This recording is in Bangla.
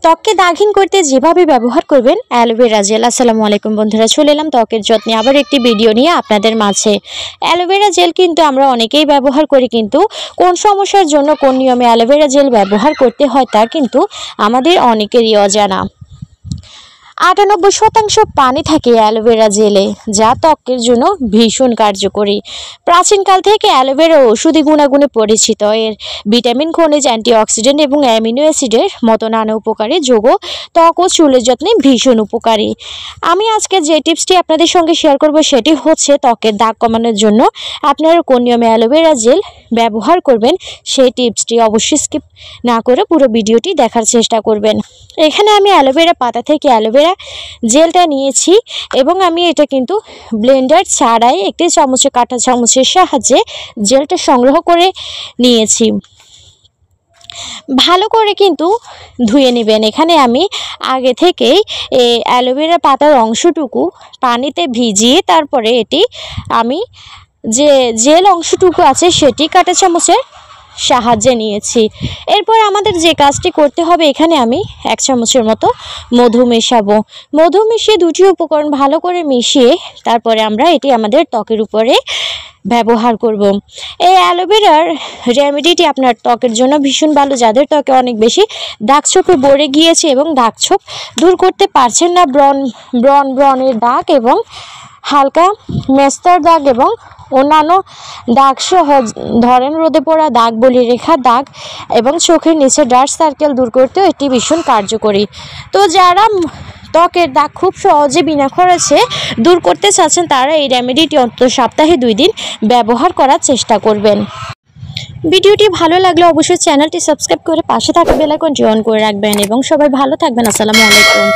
ত্বককে দাগহীন করতে যেভাবে ব্যবহার করবেন অ্যালোভেরা জেল। আসসালামু আলাইকুম বন্ধুরা, চলে এলাম ত্বকের যত্নে আবার একটি ভিডিও নিয়ে আপনাদের মাঝে। অ্যালোভেরা জেল কিন্তু আমরা অনেকেই ব্যবহার করি, কিন্তু কোন সমস্যার জন্য কোন নিয়মে অ্যালোভেরা জেল ব্যবহার করতে হয় তা কিন্তু আমাদের অনেকেরই অজানা। 98% পানি থাকে অ্যালোভেরা জেলে, যা ত্বকের জন্য ভীষণ কার্যকরী। প্রাচীনকাল থেকে অ্যালোভেরা ওষুধি গুণাগুণে পরিচিত। এর ভিটামিন, খনিজ, অ্যান্টিঅক্সিডেন্ট এবং অ্যামিনো অ্যাসিডের মতো নানা উপকারী যৌগ ত্বক ও চুলের যত্নে ভীষণ উপকারী। আমি আজকে যে টিপসটি আপনাদের সঙ্গে শেয়ার করব সেটি হচ্ছে ত্বকের দাগ কমানোর জন্য আপনারা কোন নিয়মে অ্যালোভেরা জেল ব্যবহার করবেন সেই টিপসটি অবশ্যই স্কিপ না করে পুরো ভিডিওটি দেখার চেষ্টা করবেন। এখানে আমি অ্যালোভেরা পাতা থেকে অ্যালোভেরা জেলটা নিয়েছি এবং আমি এটা কিন্তু ব্লেন্ডার ছাড়াই একটি চামচে কাঁটা চামচের সাহায্যে জেলটা সংগ্রহ করে নিয়েছি। ভালো করে কিন্তু ধুয়ে নেবেন। এখানে আমি আগে থেকেই এই অ্যালোভেরা পাতার অংশটুকু পানিতে ভিজিয়ে তারপরে এটি আমি যে জেল অংশটুকু আছে সেটি কাঁটা চামচের সাহায্যে নিয়েছি। এরপর আমাদের যে কাজটি করতে হবে, এখানে আমি 1 চামচের মতো মধু মেশাবো। মধু মিশিয়ে দুটি উপকরণ ভালো করে মিশিয়ে তারপরে আমরা এটি আমাদের ত্বকের উপরে ব্যবহার করব। এই অ্যালোভেরার রেমেডিটি আপনার ত্বকের জন্য ভীষণ ভালো। যাদের ত্বকে অনেক বেশি দাগছোপে ভরে গিয়েছে এবং দাগছোপ দূর করতে পারছেন না, ব্রণের দাগ এবং হালকা মেস্তার দাগ এবং অন্যান্য দাগ সহ ধরেন রোদে পড়া দাগ, বলি রেখা দাগ এবং চোখের নিচে ডার্ক সার্কেল দূর করতেও এটি ভীষণ কার্যকরী। তো যারা ত্বকের দাগ খুব সহজে বিনা খরচে দূর করতে চাচ্ছেন তারা এই রেমেডিটি অন্তত সপ্তাহে 2 দিন ব্যবহার করার চেষ্টা করবেন। ভিডিওটি ভালো লাগলে অবশ্যই চ্যানেলটি সাবস্ক্রাইব করে পাশে থাকা বেল আইকনটি অন করে রাখবেন এবং সবাই ভালো থাকবেন। আসসালামু আলাইকুম।